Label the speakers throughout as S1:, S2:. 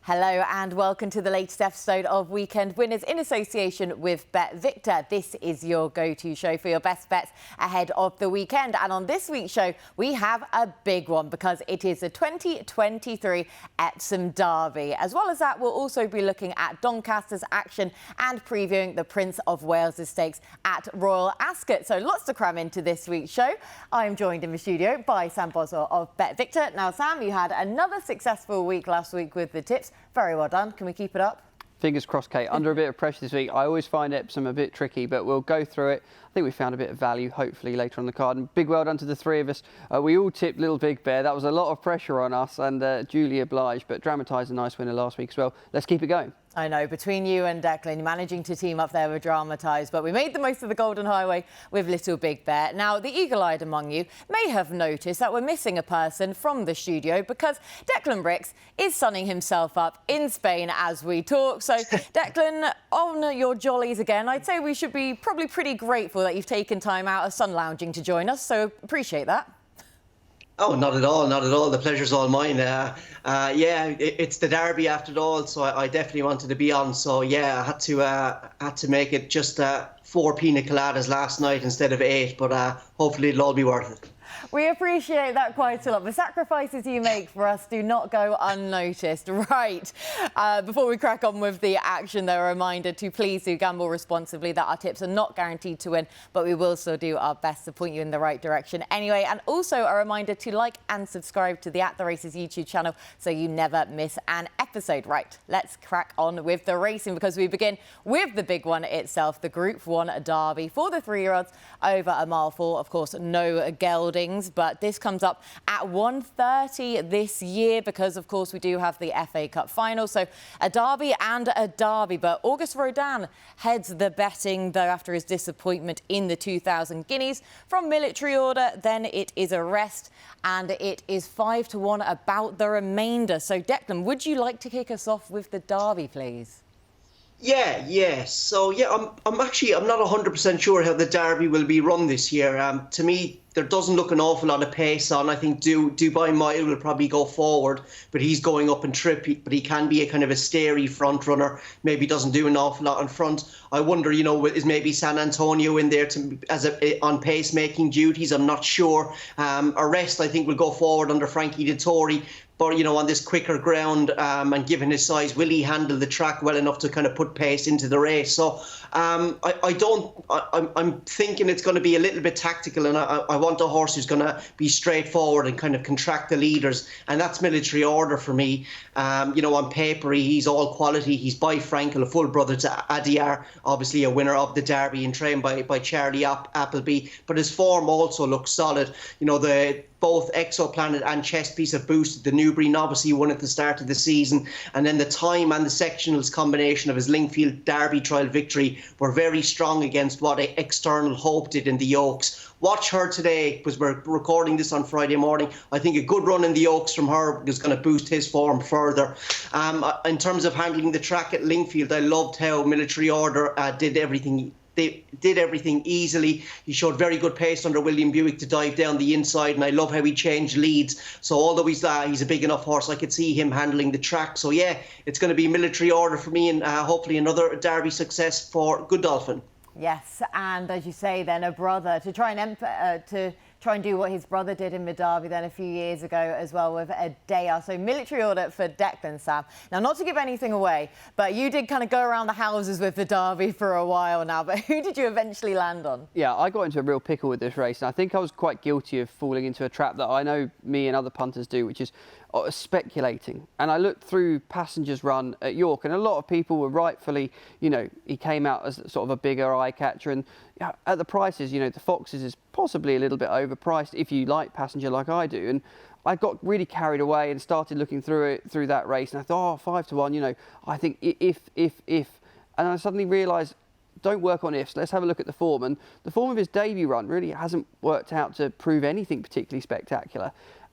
S1: Hello and welcome to the latest episode of Weekend Winners in association with Bet Victor. This is your go-to show for your best bets ahead of the weekend. And on this week's show, we have a big one because it is the 2023 Epsom Derby. As well as that, we'll also be looking at Doncaster's action and previewing the Prince of Wales' stakes at Royal Ascot. So lots to cram into this week's show. I'm joined in the studio by Sam Boswell of Bet Victor. Now, Sam, you had another successful week last week with the tips. Very well done. Can we keep it up?
S2: Fingers crossed, Kate. Under a bit of pressure this week. I always find Epsom a bit tricky, but we'll go through it. I think we found a bit of value, hopefully, later on the card. And big well done to the three of us. We all tipped Little Big Bear. That was a lot of pressure on us and duly obliged, but dramatised a nice winner last week as well. Let's keep it going.
S1: I know, between you and Declan, managing to team up there with dramatised, but we made the most of the Golden Highway with Little Big Bear. Now, the eagle-eyed among you may have noticed that we're missing a person from the studio because Declan Bricks is sunning himself up in Spain as we talk. So, Declan, on your jollies again, I'd say we should be probably pretty grateful that you've taken time out of sun lounging to join us, so appreciate that.
S3: Oh, not at all, not at all. The pleasure's all mine. Yeah, it's the derby after all, so I definitely wanted to be on. So yeah, I had to make it just 4 pina coladas last night instead of 8, but hopefully it'll all be worth it.
S1: We appreciate that quite a lot. The sacrifices you make for us do not go unnoticed. Right. Before we crack on with the action, though, a reminder to please do gamble responsibly, that our tips are not guaranteed to win, but we will still do our best to point you in the right direction anyway. And also a reminder to like and subscribe to the At The Races YouTube channel so you never miss an episode. Right, let's crack on with the racing because we begin with the big one itself, the Group 1 Derby for the 3-year-olds over a mile 4. Of course, no geldings. But this comes up at 1:30 this year because, of course, we do have the FA Cup final. So a derby and a derby. But Auguste Rodin heads the betting, though, after his disappointment in the 2,000 guineas. From Military Order, then it is a rest. And it is 5-1 about the remainder. So, Declan, would you like to kick us off with the derby, please?
S3: Yeah. So, yeah, I'm not 100% sure how the Derby will be run this year. To me, there doesn't look an awful lot of pace on. I think Dubai Mile will probably go forward, but he's going up in trip. But he can be a kind of a stary front runner. Maybe doesn't do an awful lot in front. I wonder, is maybe San Antonio in there on pace making duties? I'm not sure. Arrest, I think, will go forward under Frankie Dettori. But, on this quicker ground and given his size, will he handle the track well enough to kind of put pace into the race? So I'm thinking it's going to be a little bit tactical, and I want a horse who's going to be straightforward and kind of contract the leaders. And that's Military Order for me. On paper, he's all quality. He's by Frankel, a full brother to Adyar, obviously a winner of the Derby and trained by Charlie Appleby. But his form also looks solid. Both Exoplanet and Chess Piece have boosted. The Newbury Novice he won at the start of the season. And then the time and the sectionals combination of his Lingfield Derby trial victory were very strong against what External Hope did in the Oaks. Watch her today, because we're recording this on Friday morning. I think a good run in the Oaks from her is going to boost his form further. In terms of handling the track at Lingfield, I loved how Military Order did everything. They did everything easily. He showed very good pace under William Buick to dive down the inside, and I love how he changed leads. So although he's a big enough horse, I could see him handling the track. So yeah, it's going to be Military Order for me, and hopefully another Derby success for Godolphin.
S1: Yes, and as you say, then a brother to try and do what his brother did in the Derby then a few years ago as well with a Daya. So Military Order for Declan, Sam. Now, not to give anything away, but you did kind of go around the houses with the Derby for a while now, but who did you eventually land on?
S2: Yeah, I got into a real pickle with this race, and I think I was quite guilty of falling into a trap that I know me and other punters do, which is speculating. And I looked through Passenger's run at York, and a lot of people were rightfully, he came out as sort of a bigger eye catcher, and at the prices, the Foxes is possibly a little bit overpriced if you like Passenger like I do. And I got really carried away and started looking through that race, and I thought, 5-1, I think if, and I suddenly realised, don't work on ifs, let's have a look at the form. And the form of his debut run really hasn't worked out to prove anything particularly spectacular.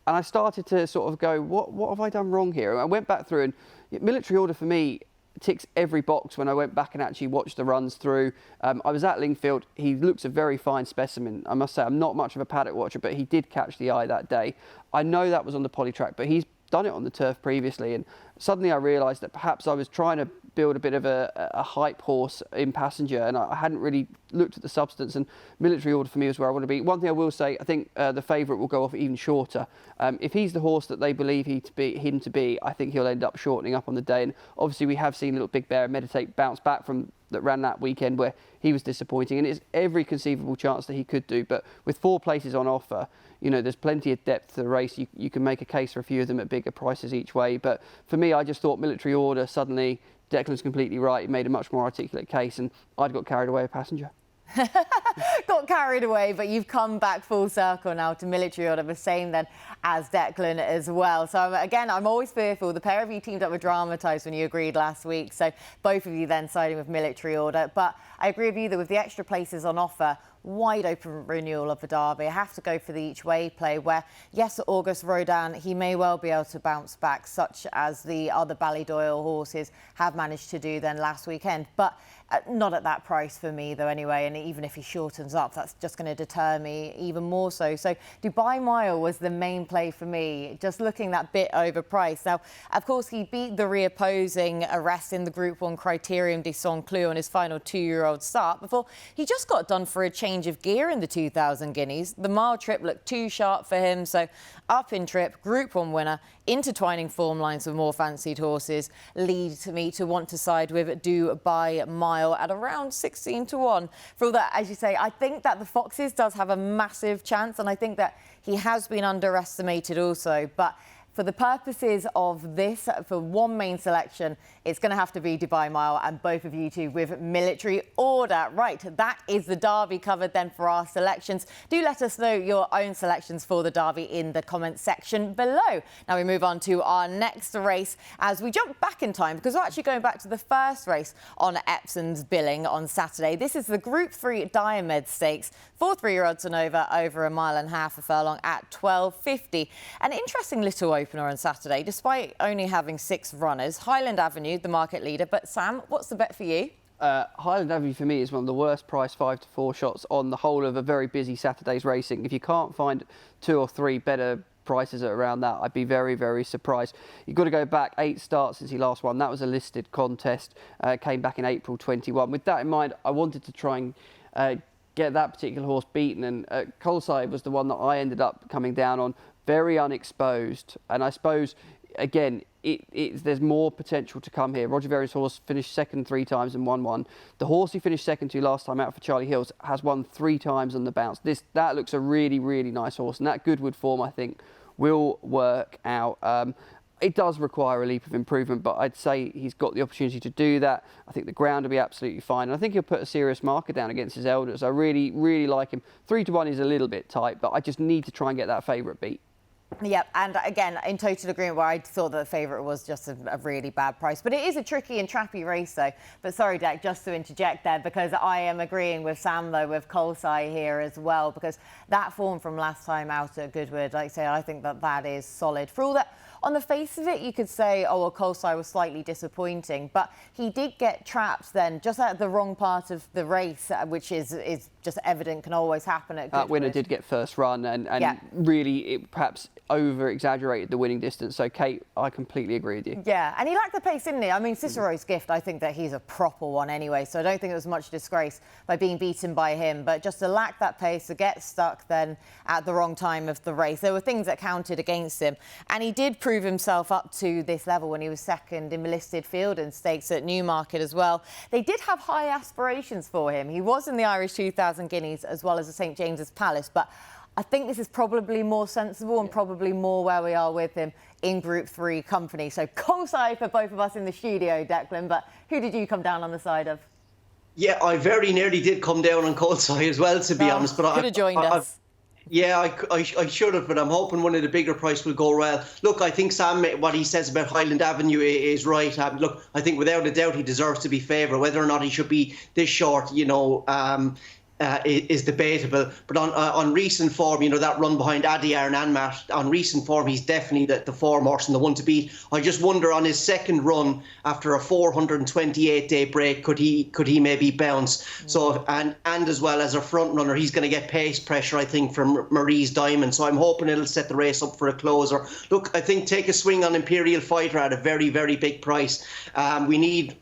S2: And I started to sort of go, what have I done wrong here? And I went back through, and Military Order for me ticks every box when I went back and actually watched the runs through. I was at Lingfield. He looks a very fine specimen. I must say, I'm not much of a paddock watcher, but he did catch the eye that day. I know that was on the poly track, but he's done it on the turf previously, and suddenly I realised that perhaps I was trying to build a bit of a hype horse in Passenger, and I hadn't really looked at the substance, and Military Order for me is where I want to be. One thing I will say, I think the favourite will go off even shorter. If he's the horse that they believe him to be, I think he'll end up shortening up on the day, and obviously we have seen Little Big Bear and Meditate bounce back from that ran that weekend where he was disappointing, and it's every conceivable chance that he could do, but with 4 places on offer, you know, there's plenty of depth to the race. You can make a case for a few of them at bigger prices each way. But for me, I just thought Military Order, suddenly, Declan's completely right. He made a much more articulate case, and I'd got carried away with Passenger.
S1: Got carried away, but you've come back full circle now to Military Order, the same then as Declan as well. So again, I'm always fearful. The pair of you teamed up with Dramatise when you agreed last week, so both of you then siding with Military Order. But I agree with you that with the extra places on offer, wide open renewal of the Derby. I have to go for the each way play where, yes, August Rodin, he may well be able to bounce back, such as the other Ballydoyle horses have managed to do then last weekend. But not at that price for me, though, anyway. And even if he shortens up, that's just going to deter me even more so. So Dubai Mile was the main play for me, just looking that bit overpriced. Now, of course, he beat the reopposing Arrest in the Group 1 Criterium de Saint-Cloud on his final 2-year-old start before he just got done for a change of gear in the 2,000 guineas. The mile trip looked too sharp for him, so up in trip, Group 1 winner, intertwining form lines with more fancied horses, leads me to want to side with Dubai Mile at around 16-1. For all that, as you say, I think that the Foxes does have a massive chance, and I think that he has been underestimated also, but for the purposes of this, for one main selection, it's going to have to be Dubai Mile, and both of you two with Military Order. Right, that is the Derby covered then for our selections. Do let us know your own selections for the Derby in the comments section below. Now we move on to our next race as we jump back in time, because we're actually going back to the first race on Epsom's billing on Saturday. This is the Group 3 Diomed Stakes for 3-year-olds and over a 1.5 miles a furlong at 12.50. An interesting little opener on Saturday, despite only having 6 runners. Highland Avenue, the market leader. But Sam, what's the bet for you?
S2: Highland Avenue for me is one of the worst price 5 to 4 shots on the whole of a very busy Saturday's racing. If you can't find 2 or 3 better prices at around that, I'd be very, very surprised. You've got to go back 8 starts since he last won. That was a listed contest, came back in April 21. With that in mind, I wanted to try and get that particular horse beaten, and Colside was the one that I ended up coming down on, very unexposed, and I suppose again there's more potential to come here. Roger Varian's horse finished second 3 times and won 1. The horse he finished second to last time out for Charlie Hills has won 3 times on the bounce. That looks a really, really nice horse, and that Goodwood form I think will work out. It does require a leap of improvement, but I'd say he's got the opportunity to do that. I think the ground will be absolutely fine, and I think he'll put a serious marker down against his elders. I really, really like him. 3-1 is a little bit tight, but I just need to try and get that favourite beat.
S1: Yep, and again, in total agreement where I thought that the favourite was just a really bad price. But it is a tricky and trappy race, though. But sorry, Dec, just to interject there, because I am agreeing with Sam, though, with Colside here as well, because that form from last time out at Goodwood, like I say, I think that is solid. For all that, on the face of it, you could say, oh, well, Colside was slightly disappointing, but he did get trapped then just at the wrong part of the race, which is just evident, can always happen at Goodwood.
S2: That winner did get first run, and yeah, really it perhaps over-exaggerated the winning distance. So, Kate, I completely agree with you.
S1: Yeah, and he lacked the pace, didn't he? I mean, Cicero's Gift, I think that he's a proper one anyway, so I don't think it was much disgrace by being beaten by him. But just to lack that pace, to get stuck then at the wrong time of the race, there were things that counted against him. And he did prove himself up to this level when he was second in the listed field and stakes at Newmarket as well. They did have high aspirations for him. He was in the Irish 2,000 guineas as well as the St James's Palace, but I think this is probably more sensible and probably more where we are with him in Group 3 company. So Colside for both of us in the studio, Declan, but who did you come down on the side of?
S3: Yeah, I very nearly did come down on Colside as well, to be honest. But
S1: could have joined us.
S3: Yeah, I should have, but I'm hoping one of the bigger price will go well. Look, I think Sam, what he says about Highland Avenue is right. Look, I think without a doubt he deserves to be favoured. Whether or not he should be this short, you know, is debatable. But on recent form, that run behind Adiyar and Anmat, on recent form, he's definitely the form horse and the one to beat. I just wonder on his second run after a 428-day break, could he maybe bounce? So and as well as a front runner, he's going to get pace pressure, I think, from Marie's Diamond. So I'm hoping it'll set the race up for a closer. Look, I think take a swing on Imperial Fighter at a very, very big price. We need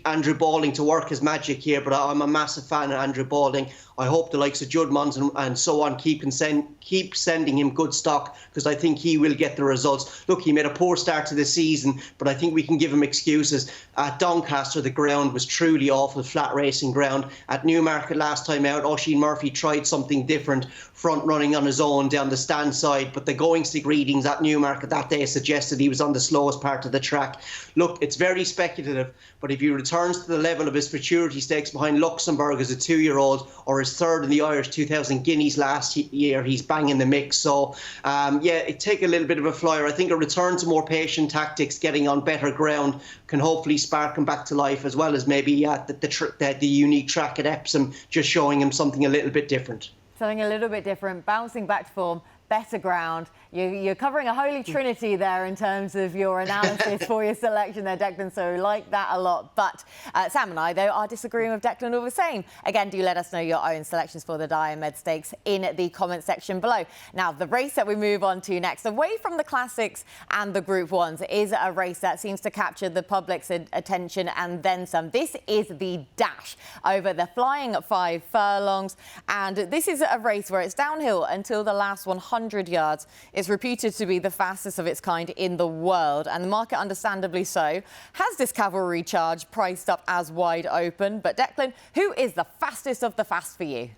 S3: Andrew Balding to work his magic here, but I'm a massive fan of Andrew Balding. I hope the likes of Judmans and so on keep sending him good stock, because I think he will get the results. Look, he made a poor start to the season, but I think we can give him excuses. At Doncaster, the ground was truly awful, flat racing ground. At Newmarket last time out, Oisin Murphy tried something different, front running on his own down the stand side, but the going stick readings at Newmarket that day suggested he was on the slowest part of the track. Look, it's very speculative, but if he returns to the level of his Futurity Stakes behind Luxembourg as a 2-year-old, or his third in the Irish 2000 Guineas last year, he's banging the mix. So, it take a little bit of a flyer. I think a return to more patient tactics, getting on better ground, can hopefully spark him back to life, as well as maybe the unique track at Epsom, just showing him something a little bit different.
S1: Something a little bit different, bouncing back to form, better ground. You're covering a holy trinity there in terms of your analysis for your selection there, Declan, so we like that a lot. But Sam and I, though, are disagreeing with Declan all the same. Again, do let us know your own selections for the Diomed Stakes in the comment section below. Now, the race that we move on to next, away from the classics and the Group 1s, is a race that seems to capture the public's attention and then some. This is the Dash over the flying 5 furlongs. And this is a race where it's downhill until the last 100 yards. It's reputed to be the fastest of its kind in the world, and the market, understandably so, has this cavalry charge priced up as wide open. But Declan, who is the fastest of the fast for you?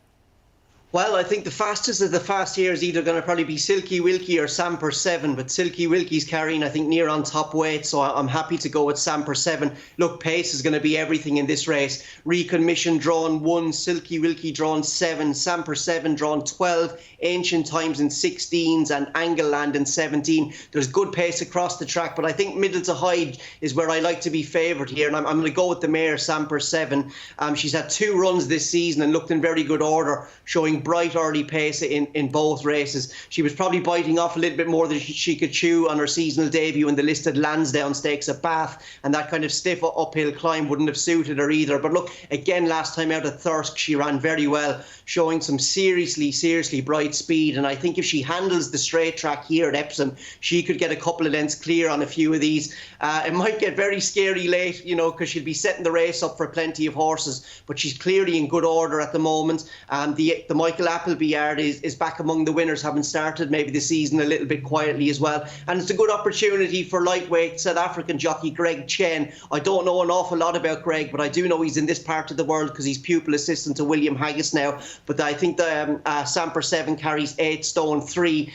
S3: Well, I think the fastest of the fast here is either going to probably be Silky Wilkie or Samper 7, but Silky Wilkie's carrying, I think, near on top weight, so I'm happy to go with Samper 7. Look, pace is going to be everything in this race. Recon Mission drawn 1, Silky Wilkie drawn 7, Samper 7 drawn 12, Ancient Times in 16s and Angleland in 17. There's good pace across the track, but I think middle to high is where I like to be favoured here, and I'm going to go with the mare, Samper 7. She's had 2 runs this season and looked in very good order, showing bright early pace in both races. She was probably biting off a little bit more than she could chew on her seasonal debut in the listed Lansdowne Stakes at Bath, and that kind of stiff uphill climb wouldn't have suited her either. But look, again, last time out at Thirsk, she ran very well, showing some seriously bright speed, and I think if she handles the straight track here at Epsom, she could get a couple of lengths clear on a few of these. It might get very scary late, because she'll be setting the race up for plenty of horses, but she's clearly in good order at the moment. The Michael Appleby yard is back among the winners, having started maybe the season a little bit quietly as well. And it's a good opportunity for lightweight South African jockey Greg Chen. I don't know an awful lot about Greg, but I do know he's in this part of the world because he's pupil assistant to William Haggis now. But I think the Samper 7 carries 8 stone 3.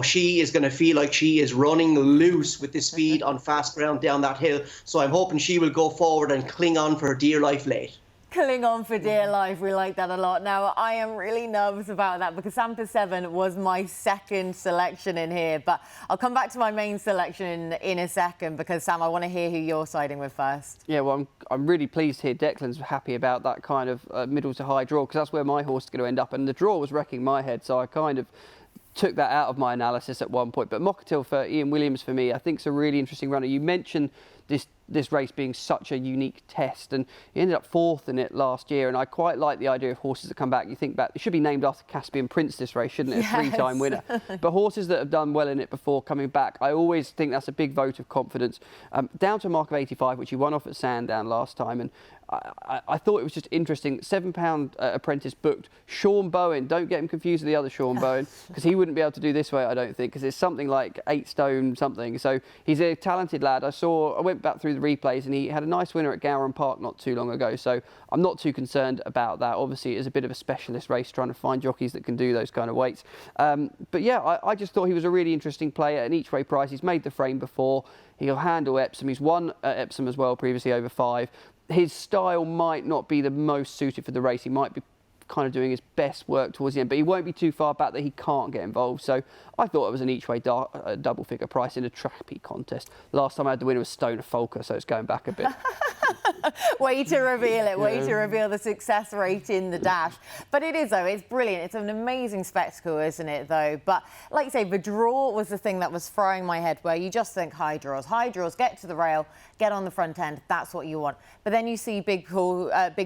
S3: She is going to feel like she is running loose with the speed on fast ground down that hill. So I'm hoping she will go forward and cling on for dear life late.
S1: Cling on for dear life, we like that a lot. Now, I am really nervous about that because Samper 7 was my second selection in here, but I'll come back to my main selection in a second because, Sam, I want to hear who you're siding with first.
S2: Yeah, well, I'm really pleased to hear Declan's happy about that kind of middle to high draw, because that's where my horse is going to end up, and the draw was wrecking my head, so I kind of took that out of my analysis at one point. But Mokkatil for Ian Williams, for me, I think is a really interesting runner. You mentioned this race being such a unique test, and he ended up 4th in it last year, and I quite like the idea of horses that come back. You think back, it should be named after Caspian Prince, this race, shouldn't it?
S1: Yes.
S2: A 3-time winner. But horses that have done well in it before coming back, I always think that's a big vote of confidence. Down to a mark of 85, which he won off at Sandown last time, and I thought it was just interesting. £7 apprentice booked. Sean Bowen, don't get him confused with the other Sean Bowen, because he wouldn't be able to do this way, I don't think, because it's something like 8 stone something. So he's a talented lad. I went back through the replays, and he had a nice winner at Gowran Park not too long ago. So I'm not too concerned about that. Obviously, it is a bit of a specialist race, trying to find jockeys that can do those kind of weights. But yeah, I just thought he was a really interesting player at an each way price. He's made the frame before. He'll handle Epsom. He's won at Epsom as well previously over 5. His style might not be the most suited for the race. He might be kind of doing his best work towards the end, but he won't be too far back that he can't get involved. So I thought it was an each-way double figure price in a trappy contest. Last time I had the winner was Stoner Folker, so it's going back a bit.
S1: Way to reveal it, way to reveal the success rate in the dash. But it is, though, it's brilliant. It's an amazing spectacle, isn't it, though? But like you say, the draw was the thing that was frying my head, where you just think high draws. High draws, get to the rail, get on the front end, that's what you want. But then you see big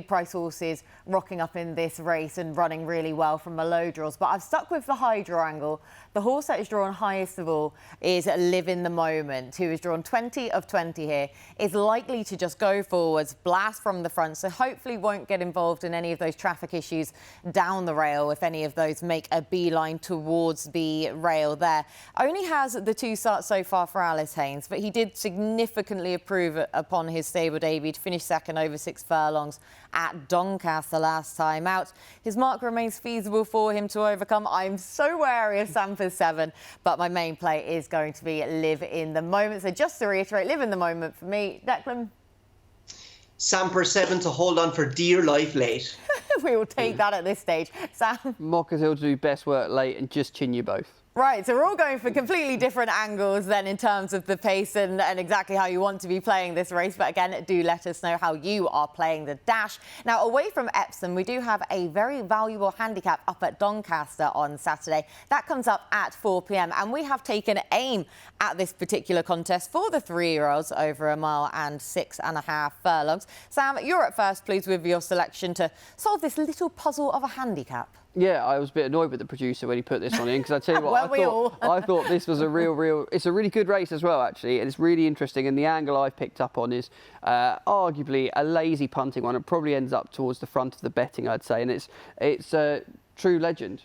S1: price horses rocking up in this race and running really well from the low draws. But I've stuck with the high draw angle. The horse that is drawn highest of all is Live in the Moment, who is drawn 20 of 20 here, is likely to just go forwards, blast from the front, so hopefully won't get involved in any of those traffic issues down the rail if any of those make a beeline towards the rail there. Only has the 2 starts so far for Alice Haynes, but he did significantly improve upon his stable debut to finish second over 6 furlongs at Doncaster last time out. His mark remains feasible for him to overcome. I'm so wary of Sanford 7, but my main play is going to be Live in the Moment. So just to reiterate, Live in the Moment for me. Declan?
S3: Samper 7 to hold on for dear life late.
S1: We will take that at this stage. Sam?
S2: Mockers Hill to do best work late and just chin you both.
S1: Right, so we're all going for completely different angles then in terms of the pace and exactly how you want to be playing this race. But again, do let us know how you are playing the dash. Now, away from Epsom, we do have a very valuable handicap up at Doncaster on Saturday. That comes up at 4 p.m. and we have taken aim at this particular contest for the 3-year-olds over 1 mile and 6.5 furlongs. Sam, you're at first, please, with your selection to solve this little puzzle of a handicap.
S2: Yeah, I was a bit annoyed with the producer when he put this one in, because I tell you what, I thought this was it's a really good race as well, actually, and it's really interesting. And the angle I've picked up on is arguably a lazy punting one. It probably ends up towards the front of the betting, I'd say, and it's True Legend.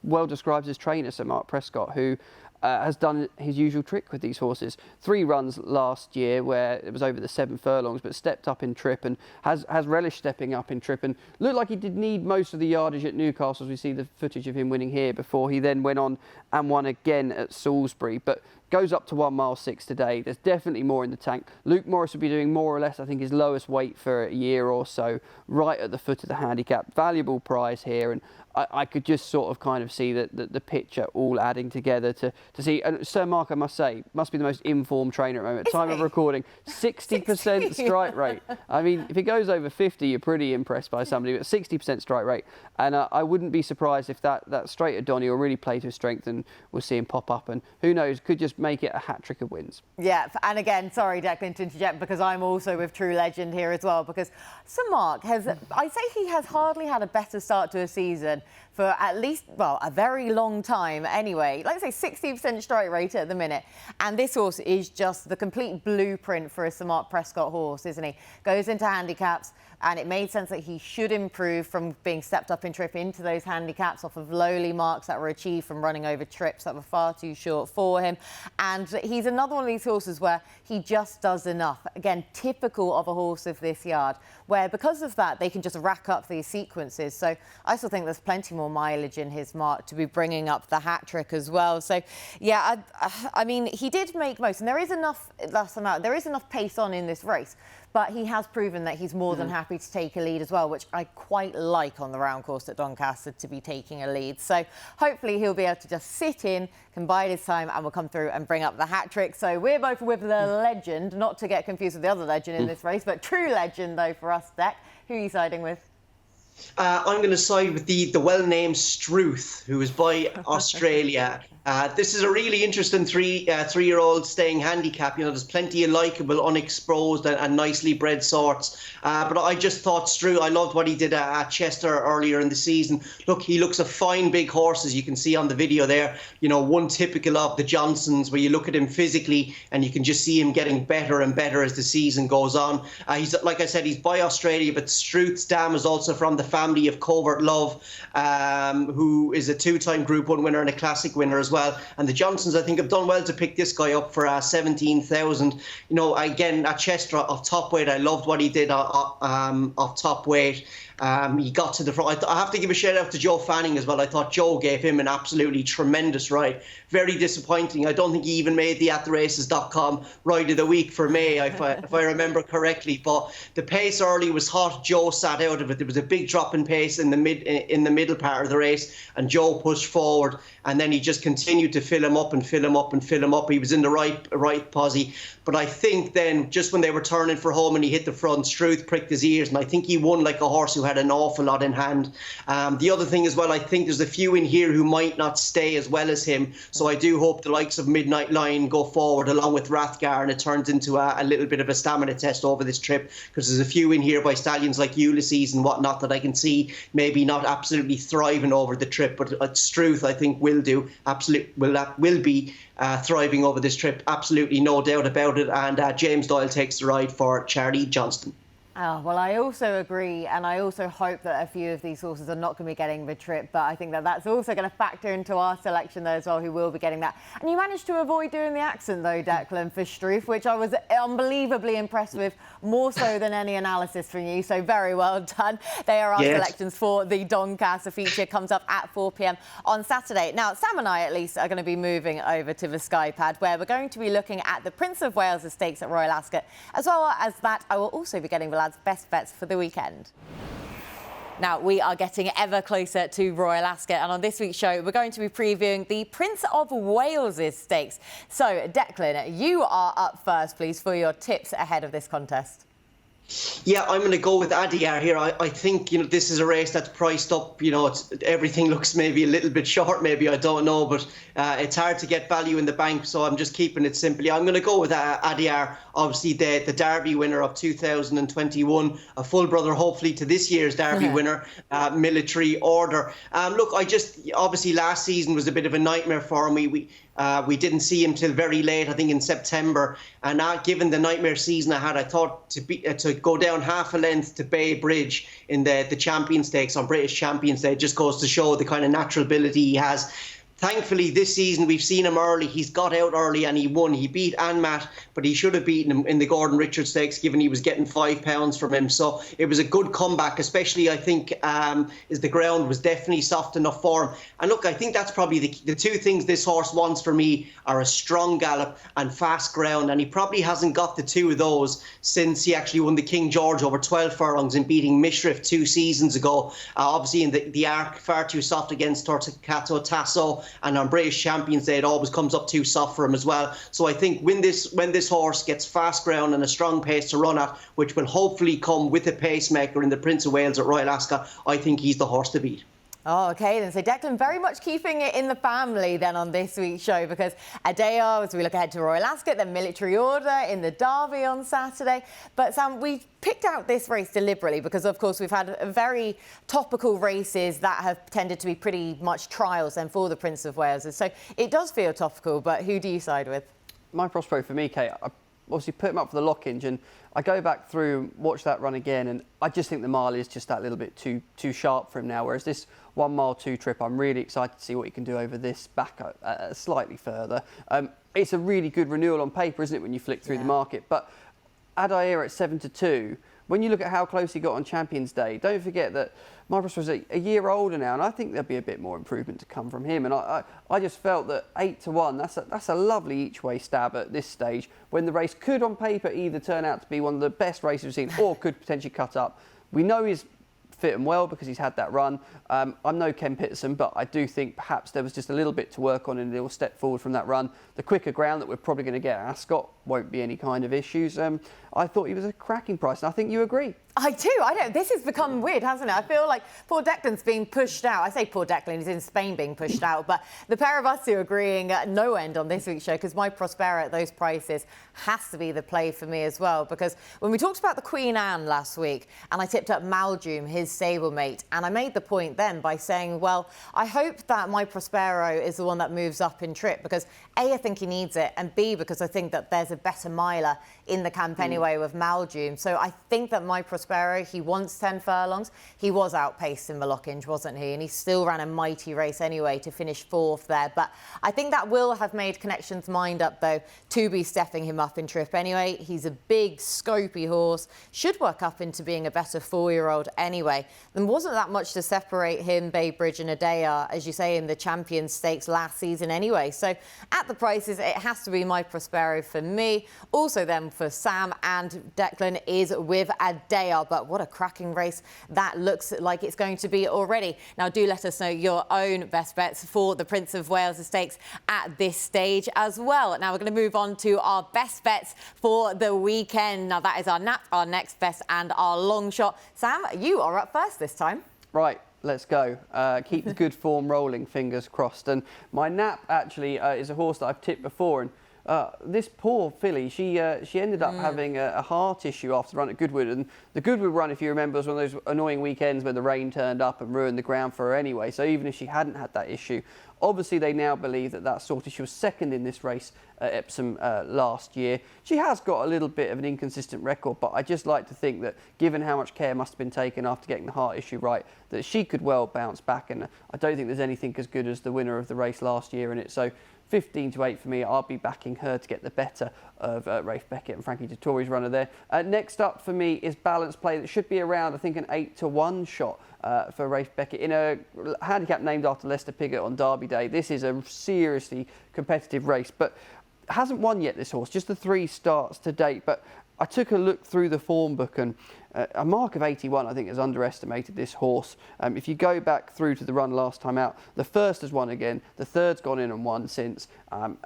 S2: Well describes his trainer, Sir Mark Prescott, who has done his usual trick with these horses. 3 runs last year where it was over the 7 furlongs, but stepped up in trip and has relished stepping up in trip, and looked like he did need most of the yardage at Newcastle, as we see the footage of him winning here, before he then went on and won again at Salisbury. But goes up to 1 mile 6 today. There's definitely more in the tank. Luke Morris will be doing more or less, I think, his lowest weight for a year or so, right at the foot of the handicap. Valuable prize here, and I could just sort of kind of see the picture all adding together to see. And Sir Mark, I must say, must be the most informed trainer at the moment. Time of recording, 60% strike rate. I mean, if it goes over 50, you're pretty impressed by somebody, but 60% strike rate. And I wouldn't be surprised if that straight at Donny will really play to his strength, and we'll see him pop up. And who knows, could just make it a hat-trick of wins.
S1: Yeah, and again, sorry, Declan, to interject, because I'm also with True Legend here as well, because Sir Mark has, I'd say he has hardly had a better start to a season for at least, well, a very long time anyway. Like I say, 60% strike rate at the minute. And this horse is just the complete blueprint for a Sir Mark Prescott horse, isn't he? Goes into handicaps, and it made sense that he should improve from being stepped up in trip into those handicaps off of lowly marks that were achieved from running over trips that were far too short for him. And he's another one of these horses where he just does enough. Again, typical of a horse of this yard, where because of that, they can just rack up these sequences. So I still think there's plenty more mileage in his mark to be bringing up the hat trick as well. So yeah, I mean, he did make most, and there is enough, there is enough pace on in this race. But he has proven that he's more than happy to take a lead as well, which I quite like on the round course at Doncaster, to be taking a lead. So hopefully he'll be able to just sit in, can bide his time, and will come through and bring up the hat-trick. So we're both with the legend, not to get confused with the other legend in this race, but True Legend, though, for us, Deck. Who are you siding with?
S3: I'm going to side with the well-named Struth, who is by Australia. This is a really interesting three-year-old staying handicap. You know, there's plenty of likeable, unexposed and nicely bred sorts. But I just thought Struth, I loved what he did at Chester earlier in the season. Look, he looks a fine big horse, as you can see on the video there. You know, one typical of the Johnsons, where you look at him physically and you can just see him getting better and better as the season goes on. He's, like I said, he's by Australia, but Struth's dam is also from the family of Covert Love, who is a 2-time Group 1 winner and a Classic winner as well. And the Johnsons, I think, have done well to pick this guy up for 17,000. You know, again, at Chester off top weight, I loved what he did off top weight. He got to the front. I have to give a shout out to Joe Fanning as well. I thought Joe gave him an absolutely tremendous ride. Very disappointing. I don't think he even made the attheraces.com ride of the week for May, if I remember correctly. But the pace early was hot. Joe sat out of it. There was a big drop in pace in the middle part of the race, and Joe pushed forward, and then he just continued to fill him up and fill him up and fill him up. He was in the right posse. But I think then, just when they were turning for home and he hit the front, Struth pricked his ears, and I think he won like a horse who had an awful lot in hand. The other thing as well, I think there's a few in here who might not stay as well as him. So I do hope the likes of Midnight Lion go forward along with Rathgar, and it turns into a little bit of a stamina test over this trip, because there's a few in here by stallions like Ulysses and whatnot that I can see maybe not absolutely thriving over the trip, but Struth I think will be thriving over this trip, absolutely no doubt about it. And James Doyle takes the ride for Charlie Johnston.
S1: Oh, well, I also agree, and I also hope that a few of these horses are not going to be getting the trip, but I think that that's also going to factor into our selection there as well, who will be getting that. And you managed to avoid doing the accent, though, Declan, for Struth, which I was unbelievably impressed with, more so than any analysis from you, so very well done. They are our selections for the Doncaster feature. Comes up at 4 p.m. on Saturday. Now, Sam and I, at least, are going to be moving over to the Sky Pad, where we're going to be looking at the Prince of Wales Stakes at Royal Ascot. As well as that, I will also be getting the lads' best bets for the weekend. Now, we are getting ever closer to Royal Ascot, and on this week's show, we're going to be previewing the Prince of Wales Stakes. So, Declan, you are up first, please, for your tips ahead of this contest.
S3: Yeah, I'm going to go with Adyar here. I think, this is a race that's priced up. Everything looks maybe a little bit short, maybe, I don't know, but it's hard to get value in the bank, so I'm just keeping it simply. I'm going to go with Adyar, obviously the Derby winner of 2021, a full brother, hopefully, to this year's Derby winner, Military Order. Look, obviously last season was a bit of a nightmare for me. We didn't see him till very late, I think in September. And now, given the nightmare season I had, I thought to go down half a length to Bay Bridge in the Champion Stakes on British Champions Day just goes to show the kind of natural ability he has. Thankfully, this season, we've seen him early. He's got out early and he won. He beat Anmat, but he should have beaten him in the Gordon Richards Stakes, given he was getting £5 from him. So it was a good comeback, especially, I think, the ground was definitely soft enough for him. And look, I think that's probably the two things this horse wants for me are a strong gallop and fast ground. And he probably hasn't got the two of those since he actually won the King George over 12 furlongs and beating Mishriff 2 seasons ago. Obviously, in the arc, far too soft against Tortecato Tasso. And on British Champions Day, it always comes up too soft for him as well. So I think when this horse gets fast ground and a strong pace to run at, which will hopefully come with a pacemaker in the Prince of Wales at Royal Ascot, I think he's the horse to beat.
S1: Oh, OK, then. So Declan very much keeping it in the family then on this week's show, because Adyar, as we look ahead to Royal Ascot, then Military Order in the Derby on Saturday. But Sam, we picked out this race deliberately because, of course, we've had very topical races that have tended to be pretty much trials then for the Prince of Wales. So it does feel topical, but who do you side with?
S2: My Prospero for me, Kate, I obviously put him up for the Lock-Inge, and I go back through and watch that run again, and I just think the mile is just that little bit too sharp for him now, whereas this 1 mile 2 trip, I'm really excited to see what he can do over this back slightly further. It's a really good renewal on paper, isn't it, when you flick through the market? But Adyar at 7-2, when you look at how close he got on Champions Day, don't forget that Marcus was a year older now, and I think there'll be a bit more improvement to come from him. And I just felt that 8-1, that's a lovely each-way stab at this stage, when the race could, on paper, either turn out to be one of the best races we've seen or could potentially cut up. We know he's fit and well because he's had that run. I'm no Ken Pitterson, but I do think perhaps there was just a little bit to work on and he'll step forward from that run. The quicker ground that we're probably going to get at Ascot won't be any kind of issues. I thought he was a cracking price, and I think you agree.
S1: I do. This has become weird, hasn't it? I feel like poor Declan's being pushed out. I say poor Declan, he's in Spain being pushed out, but the pair of us are agreeing at no end on this week's show, because my Prospero at those prices has to be the play for me as well. Because when we talked about the Queen Anne last week, and I tipped up Maldoom, his stablemate, and I made the point then by saying, well, I hope that my Prospero is the one that moves up in trip, because A, I think he needs it, and B, because I think that there's a better miler in the camp anyway with Maldoom. So I think that my Prospero, he wants 10 furlongs. He was outpaced in the Lock-Inge, wasn't he? And he still ran a mighty race anyway to finish 4th there. But I think that will have made Connection's mind up, though, to be stepping him up in trip anyway. He's a big, scopy horse. Should work up into being a better 4-year-old anyway. yesterday, there wasn't that much to separate him, Baybridge and Adea, as you say, in the Champions Stakes last season anyway. So at the prices, it has to be My Prospero for me. Also then for Sam and Declan is with Adea. But what a cracking race that looks like it's going to be already. Now, do let us know your own best bets for the Prince of Wales Stakes at this stage as well. Now, we're going to move on to our best bets for the weekend. Now, that is our nap, our next best and our long shot. Sam, you are up first this time.
S2: Right, let's go. Keep the good form rolling, fingers crossed. And my nap actually is a horse that I've tipped before. And this poor filly, she ended up having a heart issue after the run at Goodwood. And the Goodwood run, if you remember, was one of those annoying weekends where the rain turned up and ruined the ground for her anyway. So even if she hadn't had that issue, obviously they now believe that that's sorted. She was second in this race at Epsom last year. She has got a little bit of an inconsistent record, but I just like to think that given how much care must have been taken after getting the heart issue right, that she could well bounce back. And I don't think there's anything as good as the winner of the race last year in it. So 15 to 8 for me. I'll be backing her to get the better of Rafe Beckett and Frankie Dettori's runner there. Next up for me is Balance Play. That should be around, I think, an 8 to 1 shot for Rafe Beckett in a handicap named after Lester Piggott on Derby Day. This is a seriously competitive race, but hasn't won yet, this horse. Just the 3 starts to date. But I took a look through the form book, and a mark of 81, I think, has underestimated this horse. If you go back through to the run last time out, the first has won again, the third's gone in and won since, and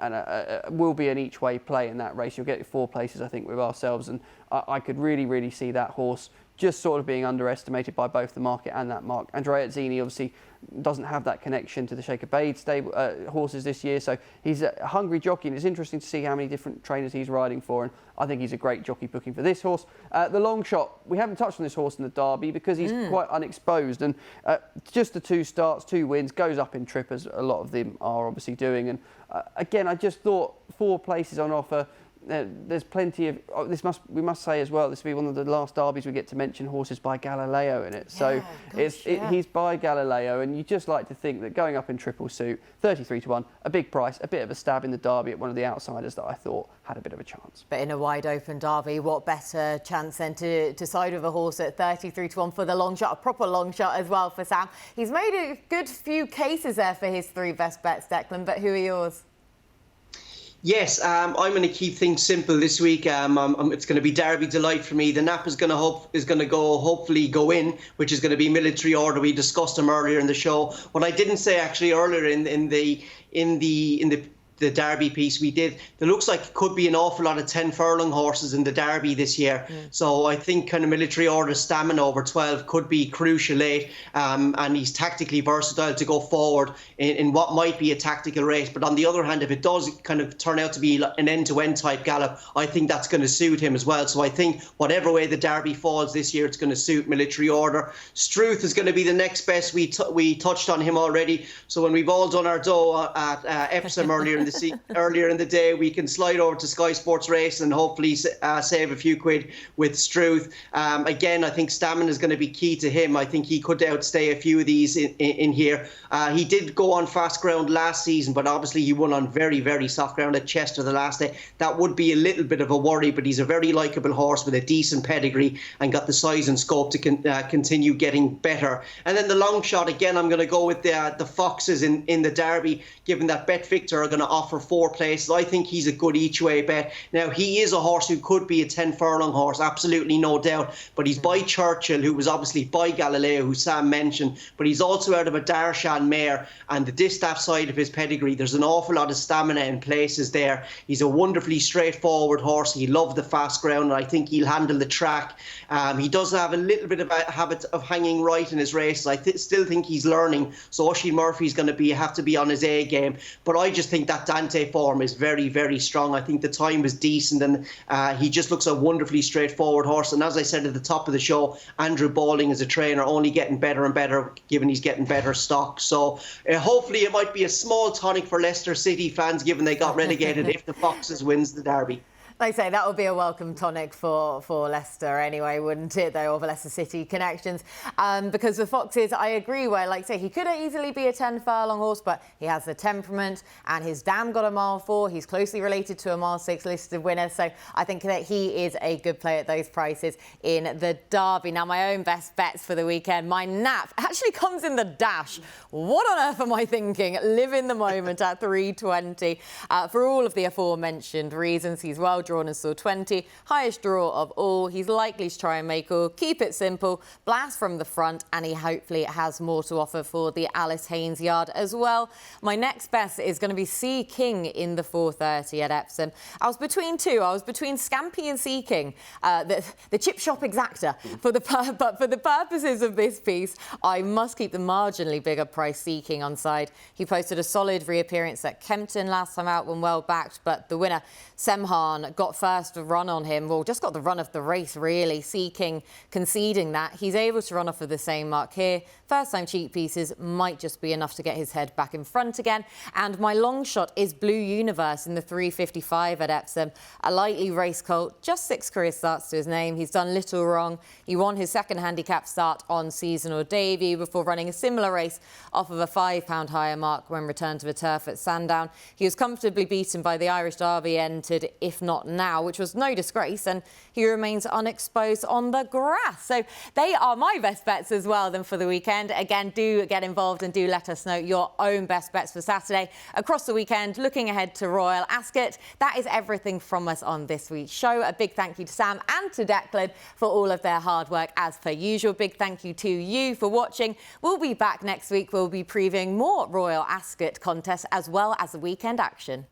S2: will be an each-way play in that race. You'll get 4 places, I think, with ourselves, and I could really, really see that horse just sort of being underestimated by both the market and that mark. Andrea Zini obviously doesn't have that connection to the Shaker Bade stable horses this year, so he's a hungry jockey, and it's interesting to see how many different trainers he's riding for, and I think he's a great jockey booking for this horse. The long shot, we haven't touched on this horse in the Derby because he's quite unexposed, and just the 2 starts, 2 wins, goes up in trip as a lot of them are obviously doing, and again, I just thought 4 places on offer. There's plenty of we must say as well, this will be one of the last derbies we get to mention horses by Galileo in it. So he's by Galileo, and you just like to think that going up in triple suit, 33 to 1, a big price, a bit of a stab in the Derby at one of the outsiders that I thought had a bit of a chance.
S1: But in a wide open Derby, what better chance than to side with a horse at 33 to 1 for the long shot, a proper long shot as well for Sam. He's made a good few cases there for his 3 best bets, Declan, but who are yours?
S3: Yes, I'm going to keep things simple this week. It's going to be Derby Delight for me. The nap is going to hopefully go in, which is going to be Military Order. We discussed him earlier in the show. What I didn't say actually earlier in the Derby piece we did, there looks like it could be an awful lot of 10 furlong horses in the Derby this year. So I think kind of Military Order stamina over 12 could be crucial late, and he's tactically versatile to go forward in what might be a tactical race. But on the other hand, if it does kind of turn out to be an end-to-end type gallop, I think that's going to suit him as well. So I think whatever way the Derby falls this year, it's going to suit Military Order. Struth is going to be the next best. We touched on him already. So when we've all done our dough at Epsom earlier in the day, we can slide over to Sky Sports Race and hopefully save a few quid with Struth. Again, I think stamina is going to be key to him. I think he could outstay a few of these in here. He did go on fast ground last season, but obviously he won on very, very soft ground at Chester the last day. That would be a little bit of a worry, but he's a very likeable horse with a decent pedigree and got the size and scope to continue getting better. And then the long shot, again, I'm going to go with the Foxes in the Derby, given that Bet Victor are going to offer 4 places. I think he's a good each-way bet. Now, he is a horse who could be a 10 furlong horse, absolutely no doubt, but he's by Churchill, who was obviously by Galileo, who Sam mentioned, but he's also out of a Darshan mare, and the distaff side of his pedigree, there's an awful lot of stamina in places there. He's a wonderfully straightforward horse. He loved the fast ground, and I think he'll handle the track. He does have a little bit of a habit of hanging right in his races. I still think he's learning, so Oisin Murphy's going to have to be on his A game, but I just think that Dante form is very, very strong. I think the time was decent, and he just looks a wonderfully straightforward horse. And as I said at the top of the show, Andrew Bowling as a trainer only getting better and better, given he's getting better stock. So hopefully it might be a small tonic for Leicester City fans, given they got relegated if the Foxes wins the Derby.
S1: Like I say, that would be a welcome tonic for Leicester anyway, wouldn't it? They all the Leicester City connections. Because the Foxes, I agree where, like I say, he could easily be a 10-furlong horse, but he has the temperament and his dam got a mile 4. He's closely related to a mile 6 listed winner. So I think that he is a good play at those prices in the Derby. Now, my own best bets for the weekend, my nap actually comes in the dash. What on earth am I thinking? Live in the moment at 320. For all of the aforementioned reasons, he's well drawn and saw 20, highest draw of all. He's likely to try and make all. Keep it simple, blast from the front, and he hopefully has more to offer for the Alice Haynes yard as well. My next best is going to be Sea King in the 4:30 at Epsom. I was between two. I was between Scampi and Sea King, the chip shop exacta. But for the purposes of this piece, I must keep the marginally bigger price Sea King on side. He posted a solid reappearance at Kempton last time out when well backed, but the winner, Semhan, got first run on him. Well, just got the run of the race, really. Sea King conceding that. He's able to run off of the same mark here. First time cheap pieces might just be enough to get his head back in front again. And my long shot is Blue Universe in the 3:55 at Epsom. A lightly race colt, just 6 career starts to his name. He's done little wrong. He won his second handicap start on seasonal debut before running a similar race off of a £5 higher mark when returned to the turf at Sandown. He was comfortably beaten by the Irish Derby entered If Not Now, which was no disgrace, and he remains unexposed on the grass. So they are my best bets as well then for the weekend. Again, do get involved and do let us know your own best bets for Saturday. Across the weekend, looking ahead to Royal Ascot. That is everything from us on this week's show. A big thank you to Sam and to Declan for all of their hard work as per usual. Big thank you to you for watching. We'll be back next week. We'll be previewing more Royal Ascot contests as well as the weekend action.